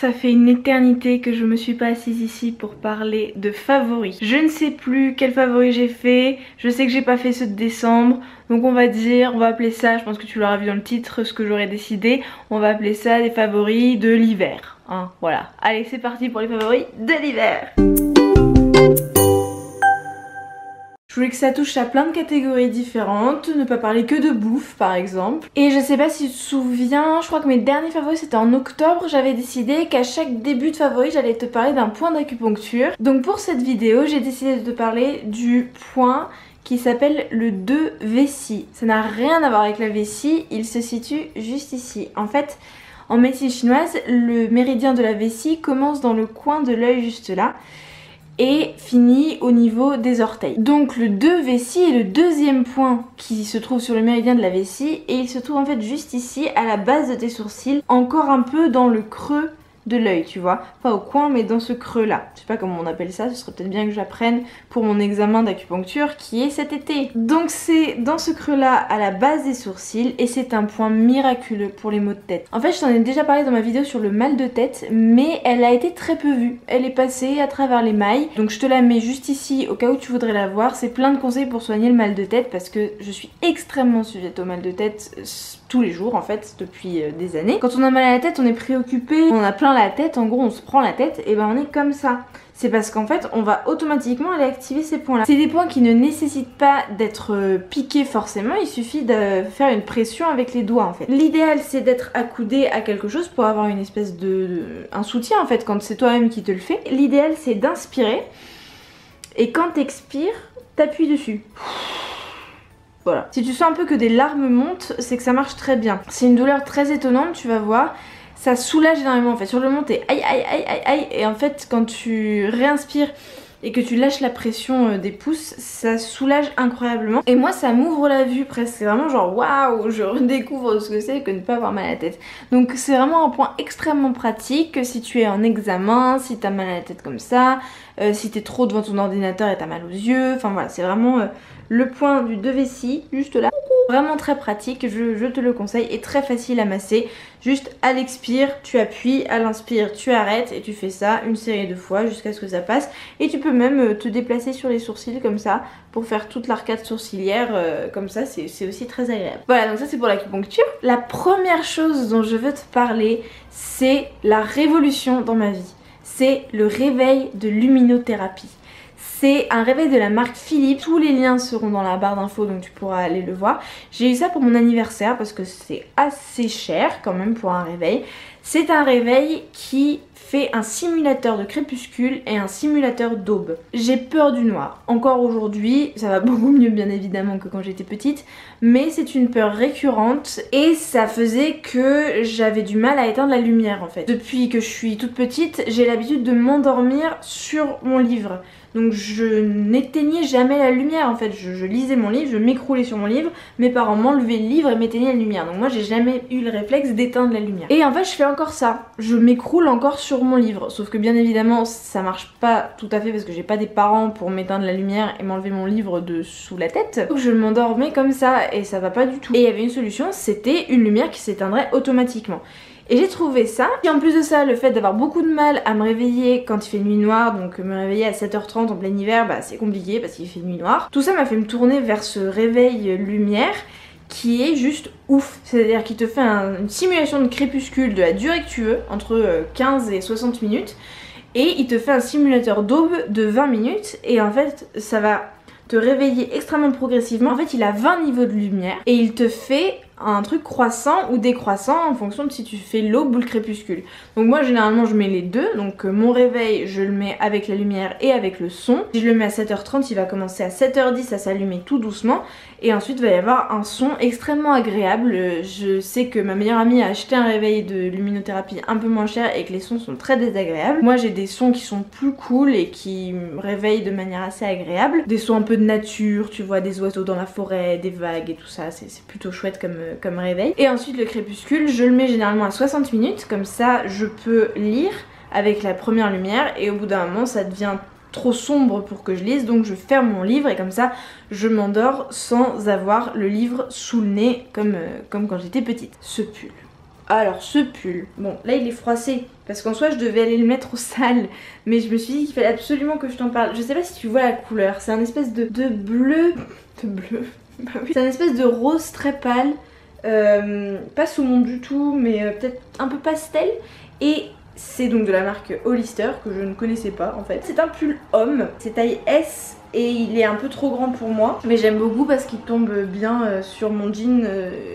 Ça fait une éternité que je me suis pas assise ici pour parler de favoris. Je ne sais plus quel favori j'ai fait, je sais que j'ai pas fait ceux de décembre, donc on va appeler ça, je pense que tu l'auras vu dans le titre, ce que j'aurais décidé, on va appeler ça des favoris de l'hiver. Hein, voilà, allez c'est parti pour les favoris de l'hiver. Je voulais que ça touche à plein de catégories différentes, ne pas parler que de bouffe par exemple. Et je sais pas si tu te souviens, je crois que mes derniers favoris c'était en octobre, j'avais décidé qu'à chaque début de favori j'allais te parler d'un point d'acupuncture. Donc pour cette vidéo j'ai décidé de te parler du point qui s'appelle le 2 vessie. Ça n'a rien à voir avec la vessie, il se situe juste ici. En fait, en médecine chinoise, le méridien de la vessie commence dans le coin de l'œil juste là et finit au niveau des orteils. Donc le 2 vessie est le deuxième point qui se trouve sur le méridien de la vessie et il se trouve en fait juste ici à la base de tes sourcils, encore un peu dans le creux de l'œil, tu vois, pas au coin mais dans ce creux là, je sais pas comment on appelle ça, ce serait peut-être bien que j'apprenne pour mon examen d'acupuncture qui est cet été. Donc c'est dans ce creux là à la base des sourcils et c'est un point miraculeux pour les maux de tête. En fait je t'en ai déjà parlé dans ma vidéo sur le mal de tête mais elle a été très peu vue, elle est passée à travers les mailles, donc je te la mets juste ici au cas où tu voudrais la voir. C'est plein de conseils pour soigner le mal de tête parce que je suis extrêmement sujette au mal de tête tous les jours en fait depuis des années. Quand on a mal à la tête on est préoccupé, on a plein la tête, en gros on se prend la tête et ben on est comme ça. C'est parce qu'en fait on va automatiquement aller activer ces points là. C'est des points qui ne nécessitent pas d'être piqués forcément, il suffit de faire une pression avec les doigts en fait. L'idéal c'est d'être accoudé à quelque chose pour avoir une espèce un soutien en fait quand c'est toi-même qui te le fais. L'idéal c'est d'inspirer et quand t'expires t'appuies dessus. Voilà. Si tu sens un peu que des larmes montent, c'est que ça marche très bien. C'est une douleur très étonnante, tu vas voir. Ça soulage énormément en fait. Sur le moment t'es aïe aïe aïe aïe aïe et en fait quand tu réinspires et que tu lâches la pression des pouces, ça soulage incroyablement. Et moi ça m'ouvre la vue presque, c'est vraiment genre waouh, je redécouvre ce que c'est que ne pas avoir mal à la tête. Donc c'est vraiment un point extrêmement pratique si tu es en examen, si t'as mal à la tête comme ça, si t'es trop devant ton ordinateur et t'as mal aux yeux, enfin voilà, c'est vraiment le point du 2 vessie, juste là. Vraiment très pratique, je te le conseille et très facile à masser. Juste à l'expire, tu appuies, à l'inspire, tu arrêtes et tu fais ça une série de fois jusqu'à ce que ça passe. Et tu peux même te déplacer sur les sourcils comme ça pour faire toute l'arcade sourcilière comme ça, c'est aussi très agréable. Voilà, donc ça c'est pour l'acupuncture. La première chose dont je veux te parler, c'est la révolution dans ma vie. C'est le réveil de luminothérapie. C'est un réveil de la marque Philips, tous les liens seront dans la barre d'infos donc tu pourras aller le voir. J'ai eu ça pour mon anniversaire parce que c'est assez cher quand même pour un réveil. C'est un réveil qui fait un simulateur de crépuscule et un simulateur d'aube. J'ai peur du noir. Encore aujourd'hui, ça va beaucoup mieux bien évidemment que quand j'étais petite, mais c'est une peur récurrente et ça faisait que j'avais du mal à éteindre la lumière en fait. Depuis que je suis toute petite, j'ai l'habitude de m'endormir sur mon livre. Donc je n'éteignais jamais la lumière en fait, je lisais mon livre, je m'écroulais sur mon livre, mes parents m'enlevaient le livre et m'éteignaient la lumière. Donc moi j'ai jamais eu le réflexe d'éteindre la lumière. Et en fait je fais encore ça, je m'écroule encore sur mon livre. Sauf que bien évidemment ça marche pas tout à fait parce que j'ai pas des parents pour m'éteindre la lumière et m'enlever mon livre de sous la tête. Donc je m'endormais comme ça et ça va pas du tout. Et il y avait une solution, c'était une lumière qui s'éteindrait automatiquement. Et j'ai trouvé ça, et en plus de ça, le fait d'avoir beaucoup de mal à me réveiller quand il fait nuit noire, donc me réveiller à 7h30 en plein hiver, bah c'est compliqué parce qu'il fait nuit noire. Tout ça m'a fait me tourner vers ce réveil lumière qui est juste ouf, c'est-à-dire qu'il te fait une simulation de crépuscule de la durée que tu veux, entre 15 et 60 minutes, et il te fait un simulateur d'aube de 20 minutes, et en fait ça va te réveiller extrêmement progressivement. En fait il a 20 niveaux de lumière, et il te fait un truc croissant ou décroissant en fonction de si tu fais l'aube ou le crépuscule. Donc moi généralement je mets les deux, donc mon réveil je le mets avec la lumière et avec le son. Si je le mets à 7h30 il va commencer à 7h10 à s'allumer tout doucement et ensuite il va y avoir un son extrêmement agréable. Je sais que ma meilleure amie a acheté un réveil de luminothérapie un peu moins cher et que les sons sont très désagréables. Moi j'ai des sons qui sont plus cool et qui me réveillent de manière assez agréable. Des sons un peu de nature, tu vois, des oiseaux dans la forêt, des vagues et tout ça, c'est plutôt chouette comme réveil. Et ensuite le crépuscule, je le mets généralement à 60 minutes, comme ça je peux lire avec la première lumière et au bout d'un moment ça devient trop sombre pour que je lise, donc je ferme mon livre et comme ça je m'endors sans avoir le livre sous le nez comme quand j'étais petite. Ce pull. Alors ce pull, bon là il est froissé parce qu'en soi je devais aller le mettre au sale, mais je me suis dit qu'il fallait absolument que je t'en parle. Je sais pas si tu vois la couleur, c'est un espèce de bleu, bah oui. C'est un espèce de rose très pâle, pas saumon du tout mais peut-être un peu pastel, et c'est donc de la marque Hollister que je ne connaissais pas en fait. C'est un pull homme, c'est taille S. Et il est un peu trop grand pour moi, mais j'aime beaucoup parce qu'il tombe bien sur mon jean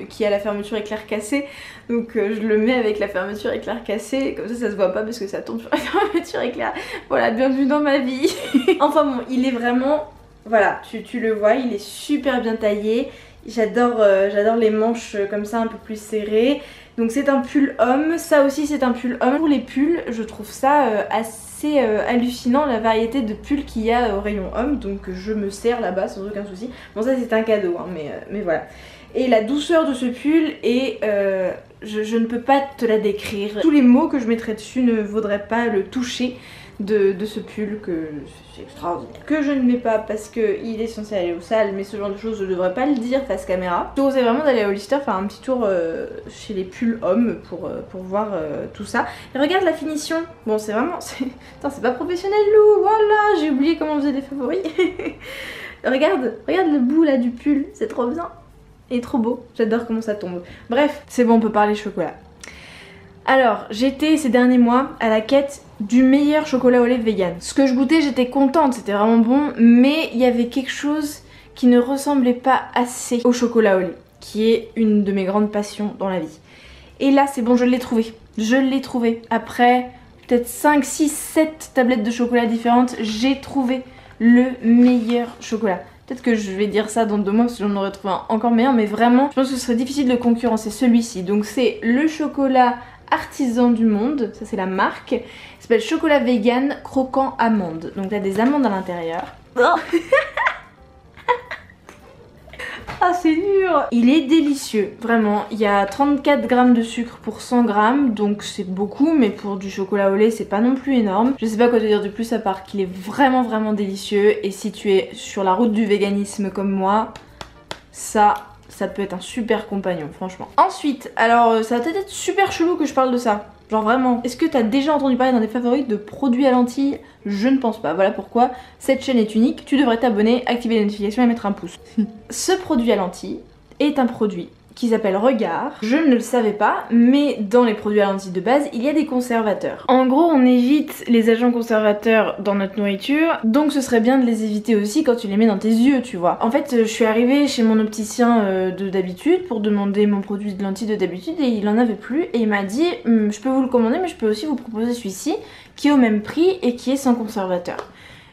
qui a la fermeture éclair cassée. Donc je le mets avec la fermeture éclair cassée, comme ça se voit pas parce que ça tombe sur la fermeture éclair. Voilà, bienvenue dans ma vie. Enfin bon, il est vraiment, voilà, tu le vois, il est super bien taillé. J'adore les manches comme ça un peu plus serrées. Donc c'est un pull homme, ça aussi c'est un pull homme. Pour les pulls, je trouve ça assez hallucinant la variété de pulls qu'il y a au rayon homme. Donc je me sers là-bas sans aucun souci. Bon ça c'est un cadeau hein, mais voilà. Et la douceur de ce pull est... je ne peux pas te la décrire. Tous les mots que je mettrais dessus ne vaudraient pas le toucher de ce pull que c'est extraordinaire. Que je ne mets pas parce qu'il est censé aller au sale, mais ce genre de choses je devrais pas le dire face caméra. Je te conseille vraiment d'aller à Hollister faire un petit tour chez les pulls hommes pour voir tout ça. Et regarde la finition. Bon c'est vraiment... c'est pas professionnel Lou, voilà, j'ai oublié comment on faisait des favoris. regarde le bout là du pull, c'est trop bien. Et trop beau, j'adore comment ça tombe. Bref, c'est bon, on peut parler chocolat. Alors, j'étais ces derniers mois à la quête du meilleur chocolat au lait vegan. Ce que je goûtais, j'étais contente, c'était vraiment bon, mais il y avait quelque chose qui ne ressemblait pas assez au chocolat au lait, qui est une de mes grandes passions dans la vie. Et là, c'est bon, je l'ai trouvé. Je l'ai trouvé. Après peut-être 5, 6, 7 tablettes de chocolat différentes, j'ai trouvé le meilleur chocolat. Peut-être que je vais dire ça dans 2 mois parce que j'en aurais trouvé un encore meilleur, mais vraiment, je pense que ce serait difficile de concurrencer celui-ci. Donc c'est le chocolat artisan du monde, ça c'est la marque. Il s'appelle chocolat vegan croquant amande. Donc il y a des amandes à l'intérieur. Ah c'est dur. Il est délicieux, vraiment. Il y a 34 grammes de sucre pour 100 grammes, donc c'est beaucoup, mais pour du chocolat au lait c'est pas non plus énorme. Je sais pas quoi te dire de plus à part qu'il est vraiment délicieux, et si tu es sur la route du véganisme comme moi, ça peut être un super compagnon franchement. Ensuite, alors ça va peut-être être super chelou que je parle de ça. Genre vraiment, est-ce que t'as déjà entendu parler dans des favoris de produits à lentilles? Je ne pense pas, voilà pourquoi cette chaîne est unique. Tu devrais t'abonner, activer les notifications et mettre un pouce. Ce produit à lentilles est un produit qui s'appelle Regard. Je ne le savais pas, mais dans les produits à lentilles de base, il y a des conservateurs. En gros, on évite les agents conservateurs dans notre nourriture, donc ce serait bien de les éviter aussi quand tu les mets dans tes yeux, tu vois. En fait, je suis arrivée chez mon opticien de d'habitude pour demander mon produit de lentilles de d'habitude et il en avait plus, et il m'a dit je peux vous le commander, mais je peux aussi vous proposer celui-ci qui est au même prix et qui est sans conservateur.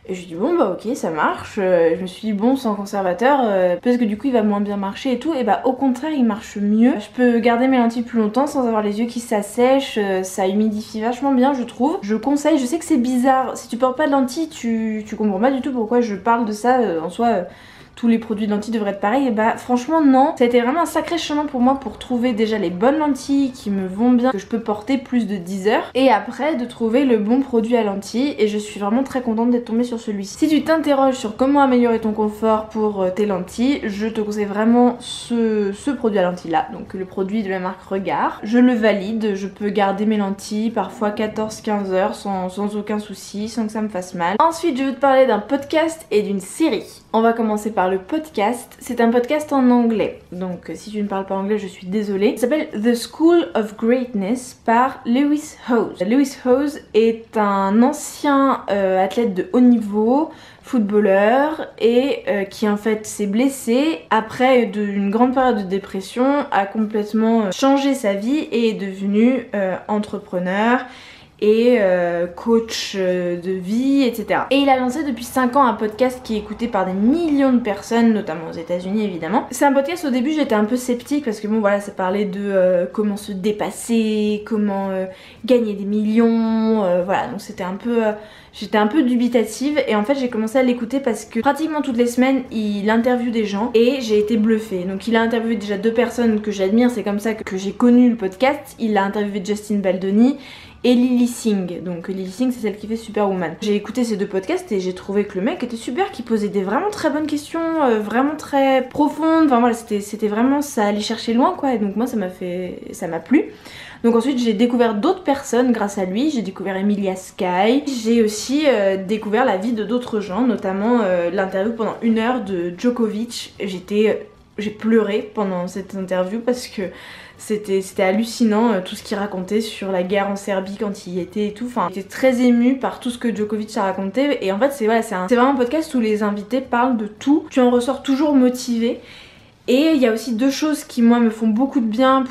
Et je lui dis bon bah ok ça marche, je me suis dit bon sans conservateur, peut-être que du coup il va moins bien marcher et tout, et bah au contraire il marche mieux. Je peux garder mes lentilles plus longtemps sans avoir les yeux qui s'assèchent, ça humidifie vachement bien je trouve. Je conseille, je sais que c'est bizarre, si tu portes pas de lentilles tu comprends pas du tout pourquoi je parle de ça, en soi tous les produits de lentilles devraient être pareils, et bah franchement non. Ça a été vraiment un sacré chemin pour moi pour trouver déjà les bonnes lentilles qui me vont bien, que je peux porter plus de 10 heures, et après de trouver le bon produit à lentilles, et je suis vraiment très contente d'être tombée sur celui-ci. Si tu t'interroges sur comment améliorer ton confort pour tes lentilles, je te conseille vraiment ce produit à lentilles là, donc le produit de la marque Regard. Je le valide, je peux garder mes lentilles parfois 14-15 heures sans aucun souci, sans que ça me fasse mal. Ensuite je veux te parler d'un podcast et d'une série. On va commencer par le podcast. C'est un podcast en anglais, donc si tu ne parles pas anglais je suis désolée. Il s'appelle The School of Greatness par Lewis Howes. Lewis Howes est un ancien athlète de haut niveau, footballeur, et qui en fait s'est blessé après une grande période de dépression, a complètement changé sa vie et est devenu entrepreneur et coach de vie, etc. Et il a lancé depuis 5 ans un podcast qui est écouté par des millions de personnes, notamment aux États-Unis évidemment. C'est un podcast, au début j'étais un peu sceptique parce que bon voilà, ça parlait de comment se dépasser, comment gagner des millions, voilà, donc c'était un peu... J'étais un peu dubitative, et en fait j'ai commencé à l'écouter parce que pratiquement toutes les semaines il interviewe des gens et j'ai été bluffée. Donc il a interviewé déjà 2 personnes que j'admire, c'est comme ça que j'ai connu le podcast. Il a interviewé Justin Baldoni et Lilly Singh. Donc Lilly Singh c'est celle qui fait Superwoman. J'ai écouté ces 2 podcasts et j'ai trouvé que le mec était super, qui posait des vraiment très bonnes questions, vraiment très profondes. Enfin voilà, c'était vraiment, ça allait chercher loin quoi, et donc moi ça m'a plu. Donc ensuite j'ai découvert d'autres personnes grâce à lui, j'ai découvert Emilia Sky, j'ai aussi découvert la vie de d'autres gens, notamment l'interview pendant 1 heure de Djokovic. J'ai pleuré pendant cette interview parce que c'était hallucinant tout ce qu'il racontait sur la guerre en Serbie quand il y était et tout. Enfin, j'étais très émue par tout ce que Djokovic a raconté. Et en fait, c'est vraiment un podcast où les invités parlent de tout. Tu en ressors toujours motivé. Et il y a aussi 2 choses qui moi me font beaucoup de bien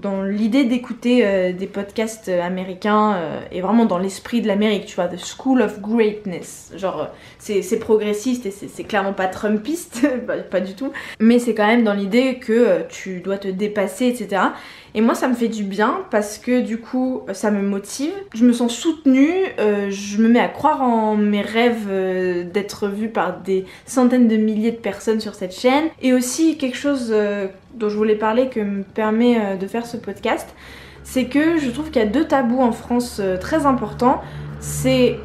dans l'idée d'écouter des podcasts américains et vraiment dans l'esprit de l'Amérique, tu vois, The School of Greatness. Genre c'est progressiste et c'est clairement pas trumpiste, pas du tout, mais c'est quand même dans l'idée que tu dois te dépasser, etc. Et moi ça me fait du bien parce que du coup ça me motive, je me sens soutenue, je me mets à croire en mes rêves d'être vue par des centaines de milliers de personnes sur cette chaîne. Et aussi quelque chose dont je voulais parler que me permet de faire ce podcast, c'est que je trouve qu'il y a 2 tabous en France très importants. C'est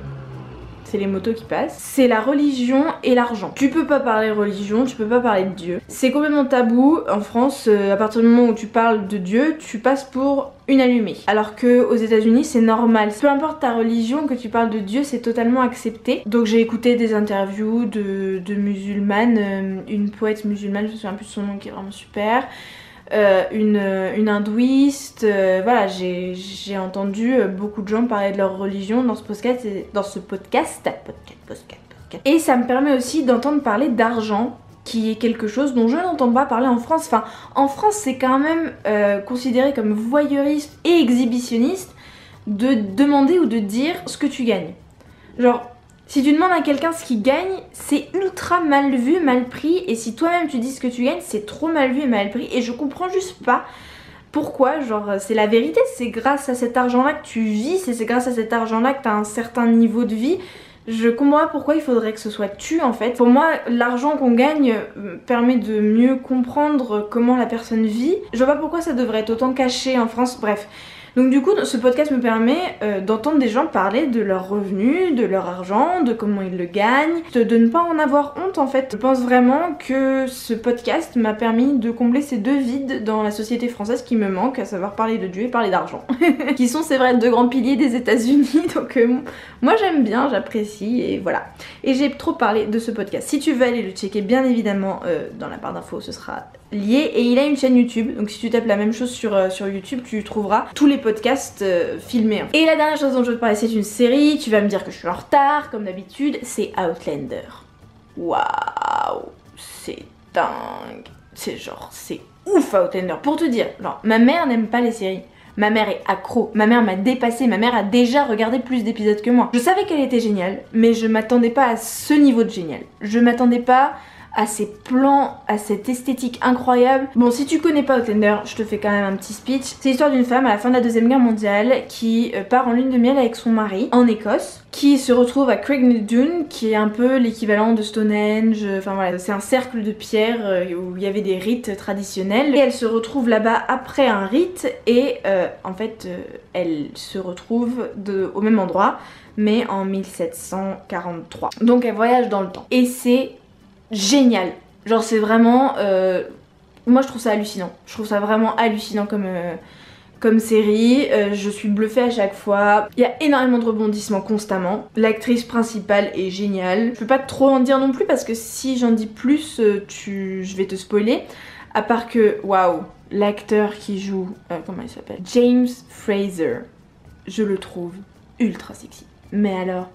les motos qui passent, c'est la religion et l'argent. Tu peux pas parler religion, tu peux pas parler de Dieu. C'est complètement tabou en France, à partir du moment où tu parles de Dieu, tu passes pour une allumée. Alors que aux États-Unis c'est normal. Peu importe ta religion, que tu parles de Dieu, c'est totalement accepté. Donc j'ai écouté des interviews de musulmanes, une poète musulmane, je me souviens plus de son nom, qui est vraiment super. Une hindouiste, voilà, j'ai entendu beaucoup de gens parler de leur religion dans ce podcast, et ça me permet aussi d'entendre parler d'argent, qui est quelque chose dont je n'entends pas parler en France. Enfin, en France c'est quand même considéré comme voyeuriste et exhibitionniste de demander ou de dire ce que tu gagnes. Genre, si tu demandes à quelqu'un ce qu'il gagne, c'est ultra mal vu, mal pris. Et si toi-même tu dis ce que tu gagnes, c'est trop mal vu et mal pris. Et je comprends juste pas pourquoi. Genre, c'est la vérité, c'est grâce à cet argent-là que tu vis, c'est grâce à cet argent-là que t'as un certain niveau de vie. Je comprends pas pourquoi il faudrait que ce soit tu en fait. Pour moi, l'argent qu'on gagne permet de mieux comprendre comment la personne vit. Je vois pas pourquoi ça devrait être autant caché en France, bref. Donc du coup, ce podcast me permet d'entendre des gens parler de leurs revenus, de leur argent, de comment ils le gagnent, de ne pas en avoir honte en fait. Je pense vraiment que ce podcast m'a permis de combler ces 2 vides dans la société française qui me manquent, à savoir parler de Dieu et parler d'argent. Qui sont, c'est vrai, 2 grands piliers des États-Unis, donc moi j'aime bien, j'apprécie et voilà. Et j'ai trop parlé de ce podcast. Si tu veux aller le checker, bien évidemment, dans la barre d'infos, ce sera lié. Et il a une chaîne YouTube, donc si tu tapes la même chose sur YouTube, tu trouveras tous les podcasts filmés. Et la dernière chose dont je veux te parler, c'est une série. Tu vas me dire que je suis en retard, comme d'habitude, c'est Outlander. Waouh, c'est dingue. C'est ouf Outlander. Pour te dire, genre, ma mère n'aime pas les séries. Ma mère est accro, ma mère m'a dépassée, ma mère a déjà regardé plus d'épisodes que moi. Je savais qu'elle était géniale, mais je m'attendais pas à ce niveau de génial. Je m'attendais pas à ces plans, à cette esthétique incroyable. Bon, si tu connais pas Outlander, je te fais quand même un petit speech. C'est l'histoire d'une femme à la fin de la 2e guerre mondiale qui part en lune de miel avec son mari en Écosse, qui se retrouve à Craignadoon, qui est un peu l'équivalent de Stonehenge. Enfin voilà, c'est un cercle de pierre où il y avait des rites traditionnels. Et elle se retrouve là-bas après un rite et en fait, elle se retrouve au même endroit, mais en 1743. Donc elle voyage dans le temps. Et c'est génial, genre c'est vraiment moi je trouve ça hallucinant, je trouve ça vraiment hallucinant comme série, je suis bluffée à chaque fois, il y a énormément de rebondissements constamment, l'actrice principale est géniale, je peux pas trop en dire non plus parce que si j'en dis plus je vais te spoiler, à part que waouh, l'acteur qui joue, comment il s'appelle, James Fraser, je le trouve ultra sexy, mais alors,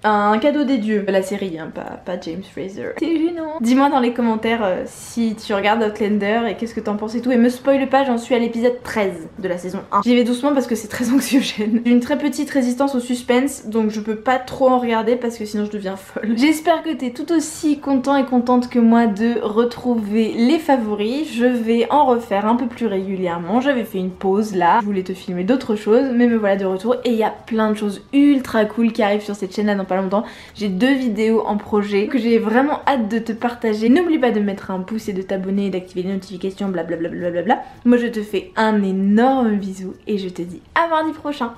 un cadeau des dieux, la série, hein, pas James Fraser. C'est gênant. Dis-moi dans les commentaires si tu regardes Outlander et qu'est-ce que t'en penses et tout. Et me spoile pas, j'en suis à l'épisode 13 de la saison 1. J'y vais doucement parce que c'est très anxiogène. J'ai une très petite résistance au suspense, donc je peux pas trop en regarder parce que sinon je deviens folle. J'espère que t'es tout aussi content et contente que moi de retrouver les favoris. Je vais en refaire un peu plus régulièrement. J'avais fait une pause là, je voulais te filmer d'autres choses, mais me voilà de retour. Et il y a plein de choses ultra cool qui arrivent sur cette chaîne là dans pas longtemps. J'ai 2 vidéos en projet que j'ai vraiment hâte de te partager. N'oublie pas de mettre un pouce et de t'abonner et d'activer les notifications, blablabla. Moi je te fais un énorme bisou et je te dis à mardi prochain.